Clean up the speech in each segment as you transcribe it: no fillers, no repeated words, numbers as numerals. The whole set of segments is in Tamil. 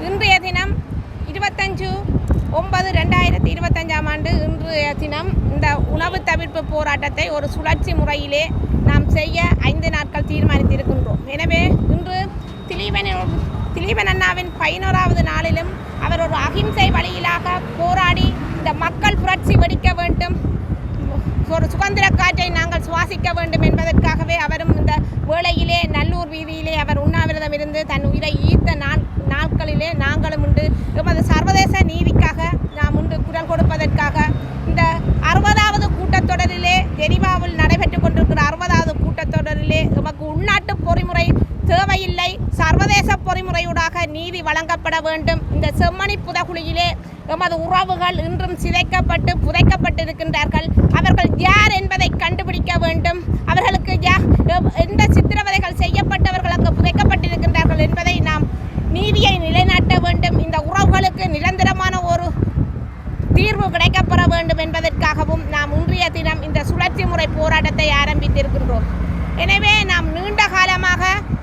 இன்றைய தினம் 25/9/2025 இன்றைய தினம் இந்த உணவு தவிர்ப்பு போராட்டத்தை ஒரு சுழற்சி முறையிலே நாம் செய்ய 5 நாட்கள் தீர்மானித்திருக்கின்றோம். எனவே இன்று திலீபன் அண்ணாவின் 11வது நாளிலும் அவர் ஒரு அகிம்சை வழியிலாக போராடி இந்த மக்கள் புரட்சி வெடிக்க வேண்டும், ஒரு சுதந்திர காற்றை நாங்கள் சுவாசிக்க வேண்டும் என்பதற்காகவே அவரும் இந்த வேளையிலே நல்லூர் வீதியிலே அவர் உண்ணாவிரதம் இருந்து தன் உயிரை ஈர்த்த நாட்களிலே நாங்களும் உண்டு எமது சர்வதேச நீதிக்காக நாம் உண்டு குரல் கொடுப்பதற்காக இந்த 60வது கூட்டத்தொடரிலே ஜெனீவாவில் நடைபெற்றுக் கொண்டிருக்கிற 60வது கூட்டத்தொடரிலே எமக்கு உள்நாட்டு பொறிமுறை தேவையில்லை, சர்வதேச பொறிமுறையூடாக நீதி வழங்கப்பட வேண்டும். இந்த செம்மணி புதகுழியிலே எமது உறவுகள் இன்றும் சிதைக்கப்பட்டு புதைக்கப்பட்டிருக்கின்றார்கள். அவர்கள் யார் என்பதை கண்டுபிடிக்க வேண்டும். அவர்களுக்கு எந்த சித்திரவதைகள் செய்யப்பட்டவர்கள் அங்கு புதைக்கப்பட்டிருக்கின்றார்கள் என்பதை நாம் நீதியை நிலைநாட்ட வேண்டும். இந்த உறவுகளுக்கு நிரந்தரமான ஒரு தீர்வு கிடைக்கப்பெற வேண்டும் என்பதற்காகவும் நாம் இன்றைய தினம் இந்த சுழற்சி முறை போராட்டத்தை ஆரம்பித்திருக்கின்றோம். எனவே நாம் நீண்ட காலமாக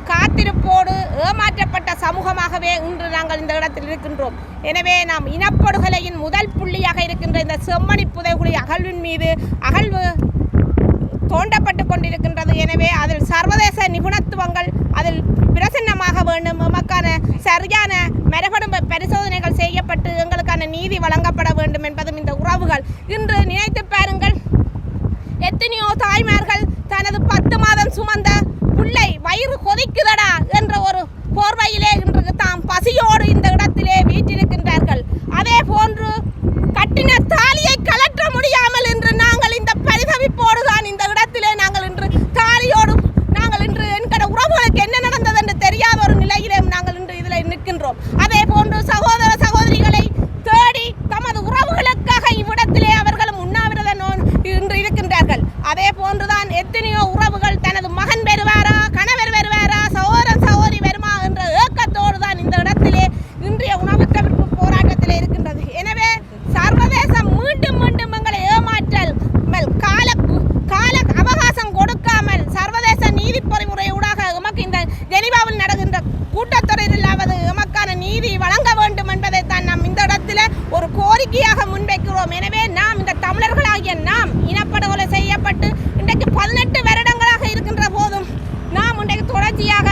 காத்திருப்போடு ஏமாற்றப்பட்ட சமூகமாகவே இன்று நாங்கள் இந்த இடத்தில் இருக்கின்றோம். எனவே நாம் இனப்படுகொலையின் முதல் புள்ளியாக இருக்கின்ற இந்த செம்மணி புதைகுழி அகழ்வின் மீது அகழ்வு தோண்டப்பட்டு கொண்டிருக்கின்றது. எனவே அதில் சர்வதேச நிபுணத்துவங்கள் அதில் பிரசன்னமாக வேண்டும். எமக்கான சரியான மரபணு பரிசோதனைகள் செய்யப்பட்டு எங்களுக்கான நீதி வழங்கப்பட வேண்டும் என்பதும் இந்த உறவுகள் இன்று நினைத்து பாருங்கள். எத்தனையோ தாய்மார்கள் தனது 10 மாதம் சுமந்த புள்ளை வயிறு கொதிக்குதடா என்ற ஒரு போர்வையிலே இன்று தாம் பசியோடு இந்த இடத்திலே வீற்றிருக்கின்றார்கள். அதே போன்று கட்டின தாலியை கலற்ற முடியாமல் இன்று நாங்கள் இந்த பரிதவிப்போடு தான் இந்த இடத்திலே நாங்கள் இன்று தாலியோடு நாங்கள் இன்று என்கிற உறவுகளுக்கு என்ன நடந்தது என்று தெரியாத ஒரு நிலையிலே நாங்கள் இன்று இதில் நிற்கின்றோம். அதே போன்று சகோதர சகோதரிகளை தேடி தமது உறவுகளுக்காக இவ்விடத்திலே அவர்களும் உண்ணாவிரத இன்று இருக்கின்றார்கள். அதே போன்றுதான் எத்தனையோ உறவுகள் தனது மகன் வருவாரா, கணவர் வருவாரா, சகோதரன் சகோதரி வருமா என்ற ஏக்கத்தோடு தான் இந்த இடத்திலே இன்றைய உணவு தவிர்ப்பு போராட்டத்திலே இருக்கின்றது. எனவே சர்வதேசம் மீண்டும் மீண்டும் எங்களை ஏமாற்றல் கால அவகாசம் கொடுக்காமல் சர்வதேச நீதி பொறிமுறையூடாக எமக்கு இந்த ஜெனீவாவில் நடக்கின்ற கூட்டத்தொடரிலாவது எமக்கான நீதி வழங்க வேண்டும் என்பதை தான் நாம் இந்த இடத்துல ஒரு கோரிக்கையாக முன்வைக்கிறோம். எனவே நாம் இந்த தமிழர்களாகிய நாம் இனப்படுகொலை செய்யப்பட்டு இன்றைக்கு 18 வருடங்களாக இருக்கின்ற போதும் நாம் இன்றைக்கு தொடர்ச்சியாக